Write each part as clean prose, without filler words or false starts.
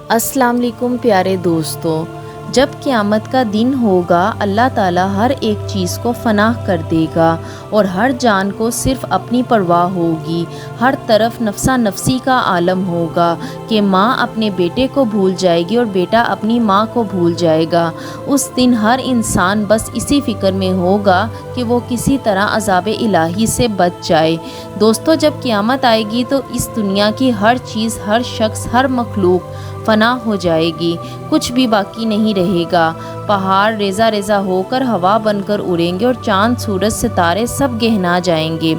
السلام علیکم پیارے دوستو، جب قیامت کا دن ہوگا اللہ تعالیٰ ہر ایک چیز کو فنا کر دے گا اور ہر جان کو صرف اپنی پرواہ ہوگی۔ ہر طرف نفسا نفسی کا عالم ہوگا کہ ماں اپنے بیٹے کو بھول جائے گی اور بیٹا اپنی ماں کو بھول جائے گا۔ اس دن ہر انسان بس اسی فکر میں ہوگا کہ وہ کسی طرح عذاب الہی سے بچ جائے۔ دوستو، جب قیامت آئے گی تو اس دنیا کی ہر چیز، ہر شخص، ہر مخلوق فنا ہو جائے گی، کچھ بھی باقی نہیں رہے گا۔ پہاڑ ریزہ ریزہ ہو کر ہوا بن کر اڑیں گے اور چاند، سورج، ستارے سب گہنا جائیں گے۔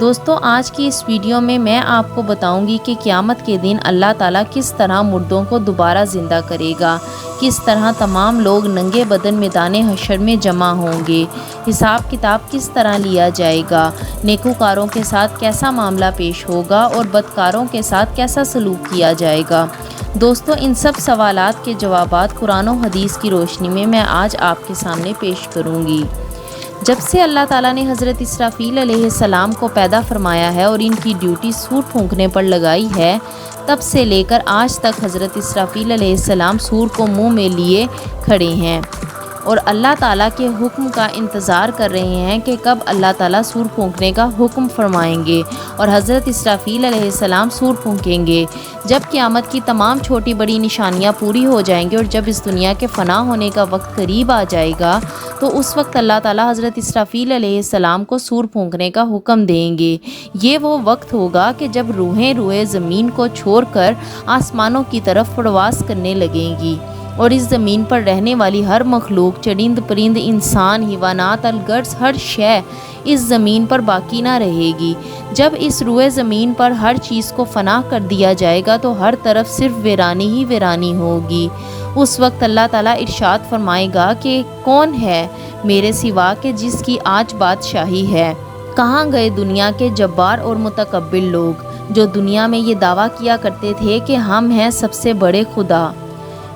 دوستو، آج کی اس ویڈیو میں آپ کو بتاؤں گی کہ قیامت کے دن اللہ تعالیٰ کس طرح مردوں کو دوبارہ زندہ کرے گا، کس طرح تمام لوگ ننگے بدن میدان حشر میں جمع ہوں گے، حساب کتاب کس طرح لیا جائے گا، نیکوکاروں کے ساتھ کیسا معاملہ پیش ہوگا اور بدکاروں کے ساتھ کیسا سلوک کیا جائے گا۔ دوستو، ان سب سوالات کے جوابات قرآن و حدیث کی روشنی میں آج آپ کے سامنے پیش کروں گی۔ جب سے اللہ تعالیٰ نے حضرت اسرافیل علیہ السلام کو پیدا فرمایا ہے اور ان کی ڈیوٹی سور پھونکنے پر لگائی ہے، تب سے لے کر آج تک حضرت اسرافیل علیہ السلام سور کو منہ میں لیے کھڑے ہیں اور اللہ تعالیٰ کے حکم کا انتظار کر رہے ہیں کہ کب اللہ تعالیٰ سور پھونکنے کا حکم فرمائیں گے اور حضرت اسرافیل علیہ السلام سور پھونکیں گے۔ جب قیامت کی تمام چھوٹی بڑی نشانیاں پوری ہو جائیں گی اور جب اس دنیا کے فنا ہونے کا وقت قریب آ جائے گا تو اس وقت اللہ تعالیٰ حضرت اسرافیل علیہ السلام کو سور پھونکنے کا حکم دیں گے۔ یہ وہ وقت ہوگا کہ جب روحیں زمین کو چھوڑ کر آسمانوں کی طرف پرواز کرنے لگیں گی اور اس زمین پر رہنے والی ہر مخلوق، چرند پرند، انسان، حیوانات، الگرز، ہر شے اس زمین پر باقی نہ رہے گی۔ جب اس روئے زمین پر ہر چیز کو فنا کر دیا جائے گا تو ہر طرف صرف ویرانی ہی ویرانی ہوگی۔ اس وقت اللہ تعالیٰ ارشاد فرمائے گا کہ کون ہے میرے سوا کہ جس کی آج بادشاہی ہے؟ کہاں گئے دنیا کے جبار اور متکبر لوگ جو دنیا میں یہ دعویٰ کیا کرتے تھے کہ ہم ہیں سب سے بڑے خدا؟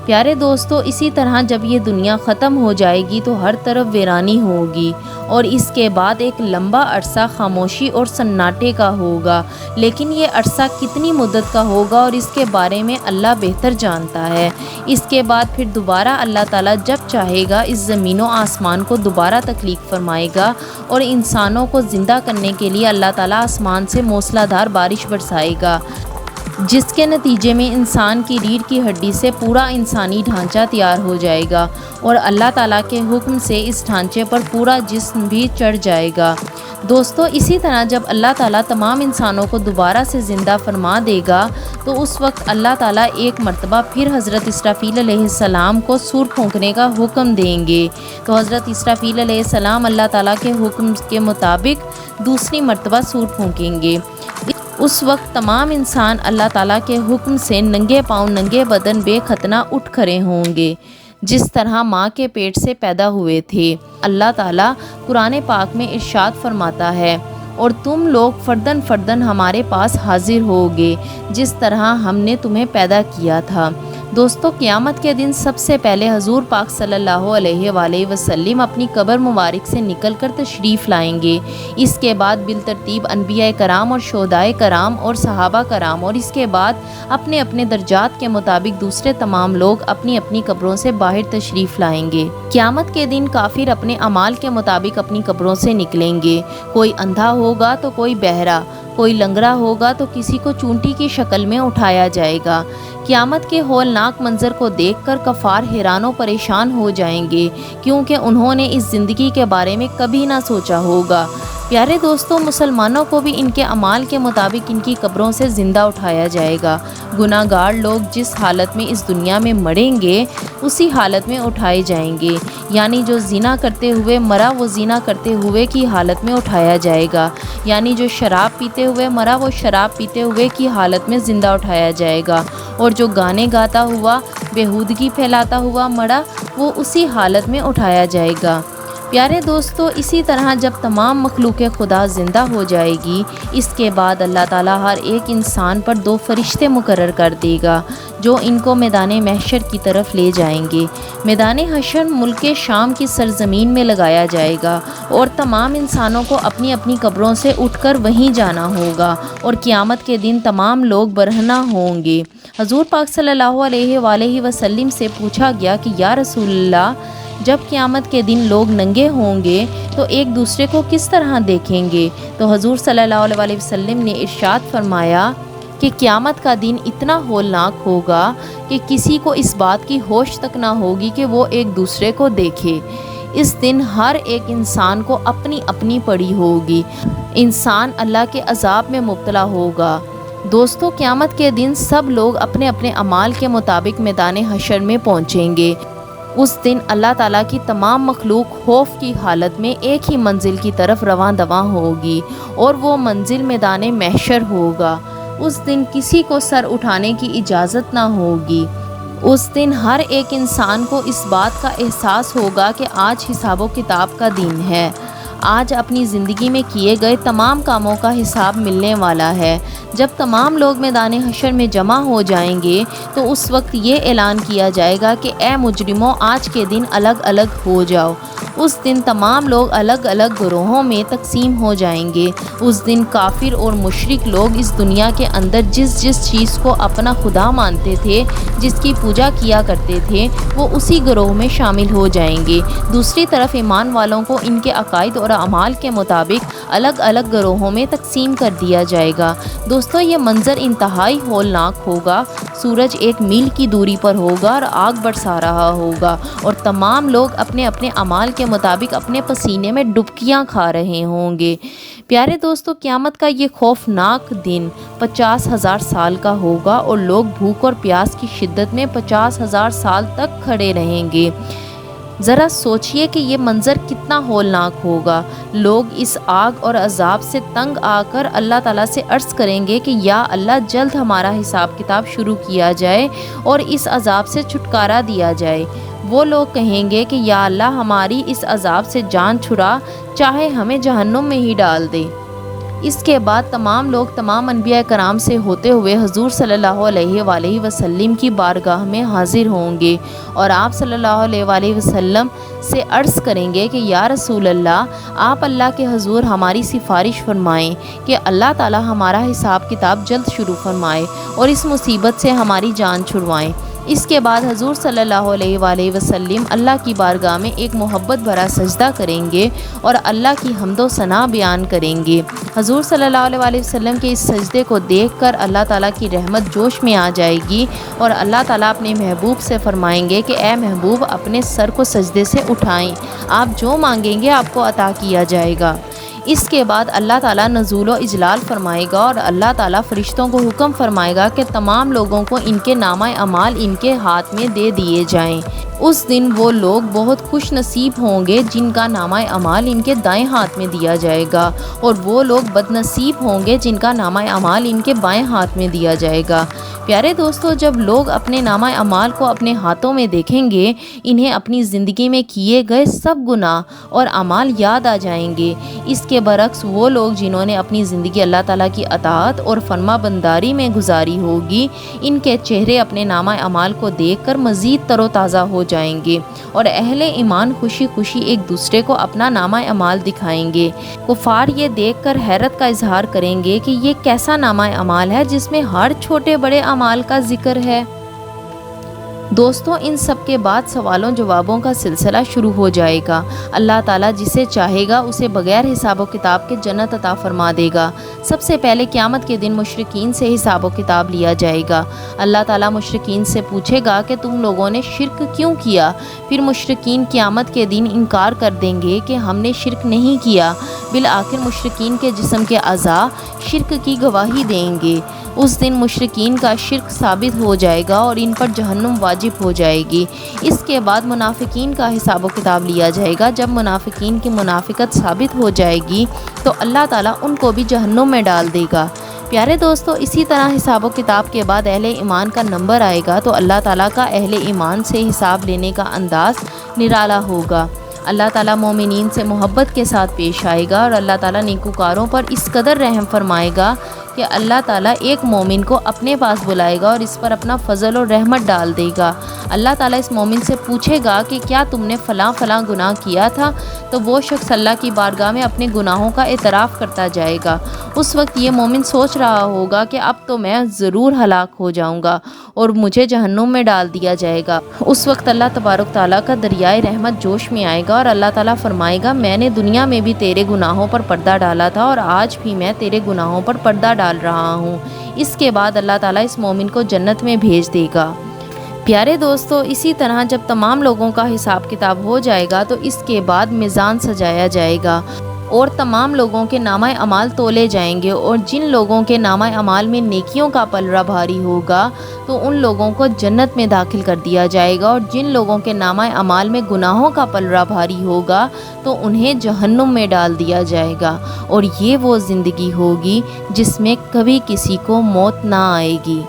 پیارے دوستو، اسی طرح جب یہ دنیا ختم ہو جائے گی تو ہر طرف ویرانی ہوگی اور اس کے بعد ایک لمبا عرصہ خاموشی اور سناٹے کا ہوگا، لیکن یہ عرصہ کتنی مدت کا ہوگا اور اس کے بارے میں اللہ بہتر جانتا ہے۔ اس کے بعد پھر دوبارہ اللہ تعالیٰ جب چاہے گا اس زمین و آسمان کو دوبارہ تخلیق فرمائے گا اور انسانوں کو زندہ کرنے کے لیے اللہ تعالیٰ آسمان سے موسلا دھار بارش برسائے گا، جس کے نتیجے میں انسان کی ریڑھ کی ہڈی سے پورا انسانی ڈھانچہ تیار ہو جائے گا اور اللہ تعالیٰ کے حکم سے اس ڈھانچے پر پورا جسم بھی چڑھ جائے گا۔ دوستو، اسی طرح جب اللہ تعالیٰ تمام انسانوں کو دوبارہ سے زندہ فرما دے گا تو اس وقت اللہ تعالیٰ ایک مرتبہ پھر حضرت اسرافیل علیہ السلام کو سور پھونکنے کا حکم دیں گے تو حضرت اسرافیل علیہ السلام اللہ تعالیٰ کے حکم کے مطابق دوسری مرتبہ سور پھونکیں گے۔ اس وقت تمام انسان اللہ تعالیٰ کے حکم سے ننگے پاؤں، ننگے بدن، بے ختنہ اٹھ کھڑے ہوں گے جس طرح ماں کے پیٹ سے پیدا ہوئے تھے۔ اللہ تعالیٰ قرآن پاک میں ارشاد فرماتا ہے، اور تم لوگ فردن فردن ہمارے پاس حاضر ہوگے جس طرح ہم نے تمہیں پیدا کیا تھا۔ دوستو، قیامت کے دن سب سے پہلے حضور پاک صلی اللہ علیہ وآلہ وسلم اپنی قبر مبارک سے نکل کر تشریف لائیں گے۔ اس کے بعد بالترتیب انبیاء کرام اور شہدائے کرام اور صحابہ کرام اور اس کے بعد اپنے اپنے درجات کے مطابق دوسرے تمام لوگ اپنی اپنی قبروں سے باہر تشریف لائیں گے۔ قیامت کے دن کافر اپنے اعمال کے مطابق اپنی قبروں سے نکلیں گے۔ کوئی اندھا ہوگا تو کوئی بہرا، کوئی لنگڑا ہوگا تو کسی کو چونٹی کی شکل میں اٹھایا جائے گا۔ قیامت کے ہولناک منظر کو دیکھ کر کفار حیران و پریشان ہو جائیں گے کیونکہ انہوں نے اس زندگی کے بارے میں کبھی نہ سوچا ہوگا۔ پیارے دوستو، مسلمانوں کو بھی ان کے اعمال کے مطابق ان کی قبروں سے زندہ اٹھایا جائے گا۔ گناہ گار لوگ جس حالت میں اس دنیا میں مریں گے اسی حالت میں اٹھائے جائیں گے، یعنی جو زنا کرتے ہوئے مرا وہ زنا کرتے ہوئے کی حالت میں اٹھایا جائے گا، یعنی جو شراب پیتے ہوئے مرا وہ شراب پیتے ہوئے کی حالت میں زندہ اٹھایا جائے گا، اور جو گانے گاتا ہوا، بےہودگی پھیلاتا ہوا مرا وہ اسی حالت میں اٹھایا جائے گا۔ پیارے دوستو، اسی طرح جب تمام مخلوق خدا زندہ ہو جائے گی، اس کے بعد اللہ تعالیٰ ہر ایک انسان پر 2 فرشتے مقرر کر دے گا جو ان کو میدان محشر کی طرف لے جائیں گے۔ میدان حشر ملک شام کی سرزمین میں لگایا جائے گا اور تمام انسانوں کو اپنی اپنی قبروں سے اٹھ کر وہیں جانا ہوگا اور قیامت کے دن تمام لوگ برہنہ ہوں گے۔ حضور پاک صلی اللہ علیہ وآلہ وسلم سے پوچھا گیا کہ یا رسول اللہ، جب قیامت کے دن لوگ ننگے ہوں گے تو ایک دوسرے کو کس طرح دیکھیں گے؟ تو حضور صلی اللہ علیہ وسلم نے ارشاد فرمایا کہ قیامت کا دن اتنا ہولناک ہوگا کہ کسی کو اس بات کی ہوش تک نہ ہوگی کہ وہ ایک دوسرے کو دیکھے۔ اس دن ہر ایک انسان کو اپنی اپنی پڑی ہوگی، انسان اللہ کے عذاب میں مبتلا ہوگا۔ دوستو، قیامت کے دن سب لوگ اپنے اپنے اعمال کے مطابق میدان حشر میں پہنچیں گے۔ اس دن اللہ تعالیٰ کی تمام مخلوق خوف کی حالت میں ایک ہی منزل کی طرف رواں دواں ہوگی اور وہ منزل میدان محشر ہوگا۔ اس دن کسی کو سر اٹھانے کی اجازت نہ ہوگی۔ اس دن ہر ایک انسان کو اس بات کا احساس ہوگا کہ آج حساب و کتاب کا دن ہے۔ آج اپنی زندگی میں کیے گئے تمام کاموں کا حساب ملنے والا ہے۔ جب تمام لوگ میدان حشر میں جمع ہو جائیں گے تو اس وقت یہ اعلان کیا جائے گا کہ اے مجرموں، آج کے دن الگ الگ ہو جاؤ۔ اس دن تمام لوگ الگ الگ گروہوں میں تقسیم ہو جائیں گے۔ اس دن کافر اور مشرک لوگ اس دنیا کے اندر جس جس چیز کو اپنا خدا مانتے تھے، جس کی پوجا کیا کرتے تھے، وہ اسی گروہ میں شامل ہو جائیں گے۔ دوسری طرف ایمان والوں کو ان کے عقائد اور اعمال کے مطابق الگ الگ گروہوں میں تقسیم کر دیا جائے گا۔ دوستو، یہ منظر انتہائی ہولناک ہوگا۔ سورج 1 میل کی دوری پر ہوگا اور آگ برسا رہا ہوگا اور تمام لوگ اپنے اپنے اعمال کے مطابق اپنے پسینے میں ڈبکیاں کھا رہے ہوں گے۔ پیارے دوستو، قیامت کا یہ خوفناک دن 50,000 سال کا ہوگا اور لوگ بھوک اور پیاس کی شدت میں 50,000 سال تک کھڑے رہیں گے۔ ذرا سوچئے کہ یہ منظر کتنا ہولناک ہوگا۔ لوگ اس آگ اور عذاب سے تنگ آ کر اللہ تعالیٰ سے عرض کریں گے کہ یا اللہ، جلد ہمارا حساب کتاب شروع کیا جائے اور اس عذاب سے چھٹکارا دیا جائے۔ وہ لوگ کہیں گے کہ یا اللہ، ہماری اس عذاب سے جان چھڑا، چاہے ہمیں جہنم میں ہی ڈال دے۔ اس کے بعد تمام لوگ تمام انبیاء کرام سے ہوتے ہوئے حضور صلی اللہ علیہ وآلہ وسلم کی بارگاہ میں حاضر ہوں گے اور آپ صلی اللہ علیہ وآلہ وسلم سے عرض کریں گے کہ یا رسول اللہ، آپ اللہ کے حضور ہماری سفارش فرمائیں کہ اللہ تعالی ہمارا حساب کتاب جلد شروع فرمائے اور اس مصیبت سے ہماری جان چھڑوائیں۔ اس کے بعد حضور صلی اللہ علیہ وآلہ وسلم اللہ کی بارگاہ میں ایک محبت بھرا سجدہ کریں گے اور اللہ کی حمد و ثنا بیان کریں گے۔ حضور صلی اللہ علیہ وآلہ وسلم کے اس سجدے کو دیکھ کر اللہ تعالیٰ کی رحمت جوش میں آ جائے گی اور اللہ تعالیٰ اپنے محبوب سے فرمائیں گے کہ اے محبوب، اپنے سر کو سجدے سے اٹھائیں، آپ جو مانگیں گے آپ کو عطا کیا جائے گا۔ اس کے بعد اللہ تعالیٰ نزول و اجلال فرمائے گا اور اللہ تعالیٰ فرشتوں کو حکم فرمائے گا کہ تمام لوگوں کو ان کے نامہ اعمال ان کے ہاتھ میں دے دیے جائیں۔ اس دن وہ لوگ بہت خوش نصیب ہوں گے جن کا نامہ اعمال ان کے دائیں ہاتھ میں دیا جائے گا، اور وہ لوگ بد نصیب ہوں گے جن کا نامہ اعمال ان کے بائیں ہاتھ میں دیا جائے گا۔ پیارے دوستو، جب لوگ اپنے نامہ اعمال کو اپنے ہاتھوں میں دیکھیں گے، انہیں اپنی زندگی میں کیے گئے سب گناہ اور اعمال یاد آ جائیں گے۔ اس کے برعکس وہ لوگ جنہوں نے اپنی زندگی اللہ تعالیٰ کی اطاعت اور فرما برداری میں گزاری ہوگی، ان کے چہرے اپنے نامہ اعمال کو دیکھ کر مزید تر و تازہ ہو جائیں گے اور اہل ایمان خوشی خوشی ایک دوسرے کو اپنا نامہ اعمال دکھائیں گے۔ کفار یہ دیکھ کر حیرت کا اظہار کریں گے کہ یہ کیسا نامہ اعمال ہے جس میں ہر چھوٹے بڑے اعمال کا ذکر ہے۔ دوستو، ان سب کے بعد سوالوں جوابوں کا سلسلہ شروع ہو جائے گا۔ اللہ تعالیٰ جسے چاہے گا اسے بغیر حساب و کتاب کے جنت عطا فرما دے گا۔ سب سے پہلے قیامت کے دن مشرکین سے حساب و کتاب لیا جائے گا۔ اللہ تعالیٰ مشرکین سے پوچھے گا کہ تم لوگوں نے شرک کیوں کیا؟ پھر مشرکین قیامت کے دن انکار کر دیں گے کہ ہم نے شرک نہیں کیا۔ بالآخر مشرکین کے جسم کے اعضاء شرک کی گواہی دیں گے۔ اس دن مشرکین کا شرک ثابت ہو جائے گا اور ان پر جہنم واجب ہو جائے گی۔ اس کے بعد منافقین کا حساب و کتاب لیا جائے گا۔ جب منافقین کی منافقت ثابت ہو جائے گی تو اللہ تعالیٰ ان کو بھی جہنم میں ڈال دے گا۔ پیارے دوستو، اسی طرح حساب و کتاب کے بعد اہل ایمان کا نمبر آئے گا تو اللہ تعالیٰ کا اہل ایمان سے حساب لینے کا انداز نرالا ہوگا۔ اللہ تعالیٰ مومنین سے محبت کے ساتھ پیش آئے گا اور اللہ تعالیٰ نیکوکاروں پر اس قدر رحم فرمائے گا کہ اللہ تعالیٰ ایک مومن کو اپنے پاس بلائے گا اور اس پر اپنا فضل اور رحمت ڈال دے گا۔ اللہ تعالیٰ اس مومن سے پوچھے گا کہ کیا تم نے فلاں فلاں گناہ کیا تھا؟ تو وہ شخص اللہ کی بارگاہ میں اپنے گناہوں کا اعتراف کرتا جائے گا۔ اس وقت یہ مومن سوچ رہا ہوگا کہ اب تو میں ضرور ہلاک ہو جاؤں گا اور مجھے جہنم میں ڈال دیا جائے گا۔ اس وقت اللہ تبارک تعالیٰ کا دریائے رحمت جوش میں آئے گا اور اللہ تعالیٰ فرمائے گا میں نے دنیا میں بھی تیرے گناہوں پر پردہ ڈالا تھا اور آج بھی میں تیرے گناہوں پر پردہ ڈال رہا ہوں۔ اس کے بعد اللہ تعالیٰ اس مومن کو جنت میں بھیج دے گا۔ پیارے دوستو، اسی طرح جب تمام لوگوں کا حساب کتاب ہو جائے گا تو اس کے بعد میزان سجایا جائے گا اور تمام لوگوں کے نامہ اعمال تولے جائیں گے، اور جن لوگوں کے نامہ اعمال میں نیکیوں کا پلڑا بھاری ہوگا تو ان لوگوں کو جنت میں داخل کر دیا جائے گا، اور جن لوگوں کے نامہ اعمال میں گناہوں کا پلڑا بھاری ہوگا تو انہیں جہنم میں ڈال دیا جائے گا۔ اور یہ وہ زندگی ہوگی جس میں کبھی کسی کو موت نہ آئے گی۔